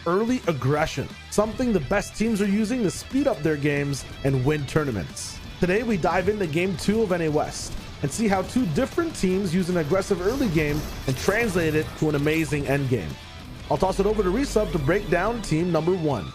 early aggression, something the best teams are using to speed up their games and win tournaments. Today we dive into Game 2 of NA West and see how two different teams use an aggressive early game and translate it to an amazing end game. I'll toss it over to Reisshub to break down team number 1.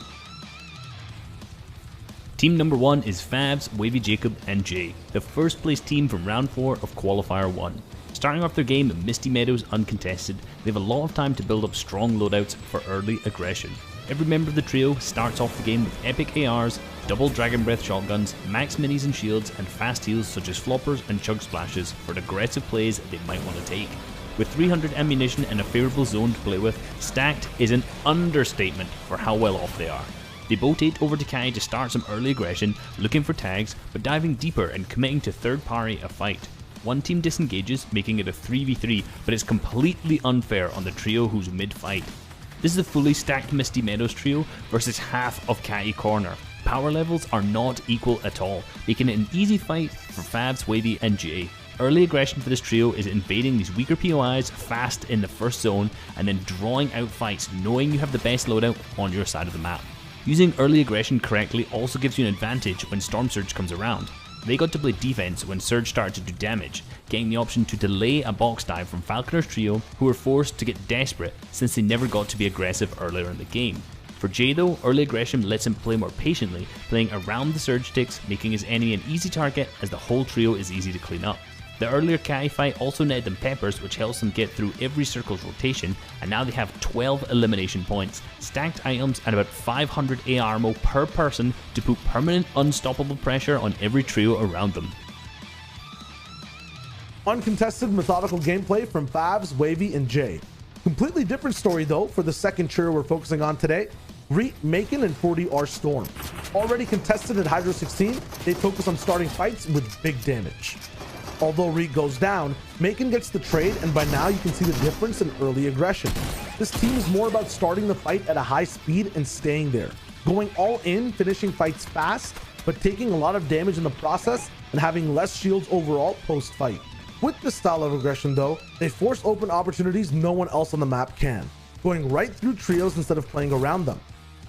Team number 1 is Favs, Wavy Jacob, and Jay, the first place team from round 4 of Qualifier 1. Starting off their game in Misty Meadows uncontested, they have a lot of time to build up strong loadouts for early aggression. Every member of the trio starts off the game with epic ARs, double Dragon Breath shotguns, max minis and shields, and fast heals such as floppers and chug splashes for aggressive plays they might want to take. With 300 ammunition and a favourable zone to play with, stacked is an understatement for how well off they are. They rotate over to Kai to start some early aggression, looking for tags, but diving deeper and committing to third party a fight. One team disengages, making it a 3v3, but it's completely unfair on the trio who's mid-fight. This is a fully stacked Misty Meadows trio versus half of Kai Corner. Power levels are not equal at all, making it an easy fight for Favs, Wavy, and Jay. Early aggression for this trio is invading these weaker POIs fast in the first zone and then drawing out fights knowing you have the best loadout on your side of the map. Using early aggression correctly also gives you an advantage when Storm Surge comes around. They got to play defense when Surge started to do damage, getting the option to delay a box dive from Falconer's trio, who were forced to get desperate since they never got to be aggressive earlier in the game. For Jay though, early aggression lets him play more patiently, playing around the Surge ticks, making his enemy an easy target as the whole trio is easy to clean up. The earlier Kai fight also netted them peppers, which helps them get through every circle's rotation, and now they have 12 elimination points, stacked items, and about 500 AR ammo per person to put permanent unstoppable pressure on every trio around them. Uncontested methodical gameplay from Favs, Wavy, and Jay. Completely different story though for the second trio we're focusing on today, Reet, Macon, and 40R Storm. Already contested at Hydro 16, they focus on starting fights with big damage. Although Reet goes down, Macon gets the trade, and by now you can see the difference in early aggression. This team is more about starting the fight at a high speed and staying there, going all in, finishing fights fast, but taking a lot of damage in the process and having less shields overall post-fight. With this style of aggression though, they force open opportunities no one else on the map can, going right through trios instead of playing around them.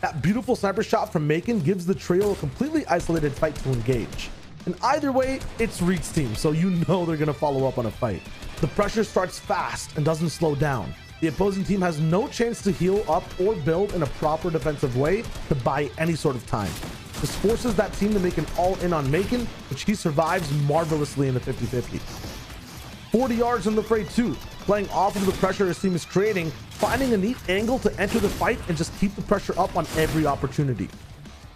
That beautiful sniper shot from Macon gives the trio a completely isolated fight to engage. And either way, it's Reet's team, so you know they're going to follow up on a fight. The pressure starts fast and doesn't slow down. The opposing team has no chance to heal up or build in a proper defensive way to buy any sort of time. This forces that team to make an all-in on Macon, which he survives marvelously in the 50-50. 40 yards in the fray too, playing off of the pressure his team is creating, finding a neat angle to enter the fight and just keep the pressure up on every opportunity.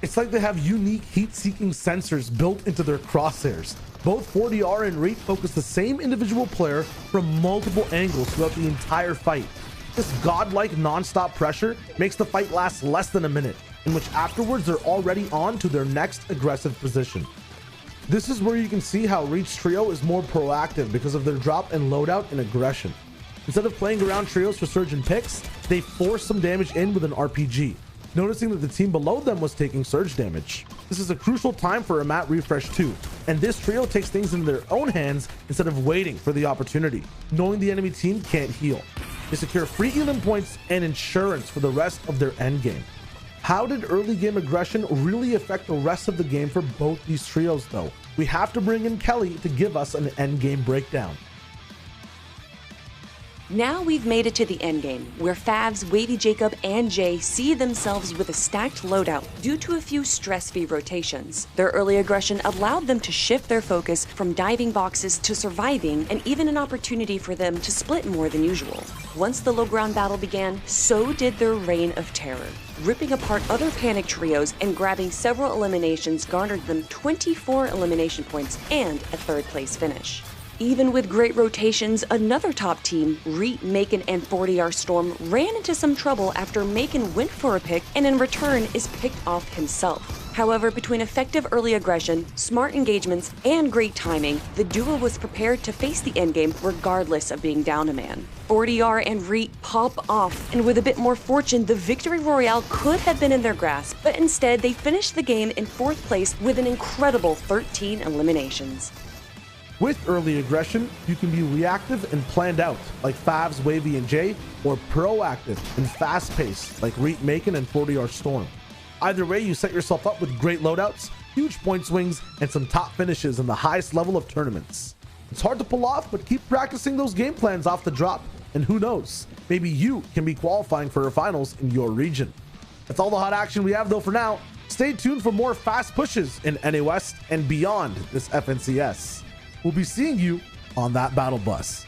It's like they have unique heat-seeking sensors built into their crosshairs. Both 40R and Reet focus the same individual player from multiple angles throughout the entire fight. This godlike non-stop pressure makes the fight last less than a minute, in which afterwards they're already on to their next aggressive position. This is where you can see how Reet's trio is more proactive because of their drop and loadout and aggression. Instead of playing around trios for surge and picks, they force some damage in with an RPG, noticing that the team below them was taking surge damage. This is a crucial time for a map refresh too, and this trio takes things into their own hands instead of waiting for the opportunity, knowing the enemy team can't heal. They secure free healing points and insurance for the rest of their endgame. How did early game aggression really affect the rest of the game for both these trios though? We have to bring in Kelly to give us an endgame breakdown. Now we've made it to the endgame, where Favs, Wavy Jacob, and Jay see themselves with a stacked loadout due to a few stress-free rotations. Their early aggression allowed them to shift their focus from diving boxes to surviving, and even an opportunity for them to split more than usual. Once the low ground battle began, so did their reign of terror. Ripping apart other panic trios and grabbing several eliminations garnered them 24 elimination points and a third place finish. Even with great rotations, another top team, Reet, Macon, and 40R Storm, ran into some trouble after Macon went for a pick and in return is picked off himself. However, between effective early aggression, smart engagements, and great timing, the duo was prepared to face the endgame regardless of being down a man. 40R and Reet pop off, and with a bit more fortune, the victory royale could have been in their grasp, but instead they finished the game in 4th place with an incredible 13 eliminations. With early aggression, you can be reactive and planned out, like Favs, Wavy, and Jay, or proactive and fast-paced, like Reet, Macon, and 40R Storm. Either way, you set yourself up with great loadouts, huge point swings, and some top finishes in the highest level of tournaments. It's hard to pull off, but keep practicing those game plans off the drop, and who knows, maybe you can be qualifying for a finals in your region. That's all the hot action we have though for now. Stay tuned for more fast pushes in NA West and beyond this FNCS. We'll be seeing you on that battle bus.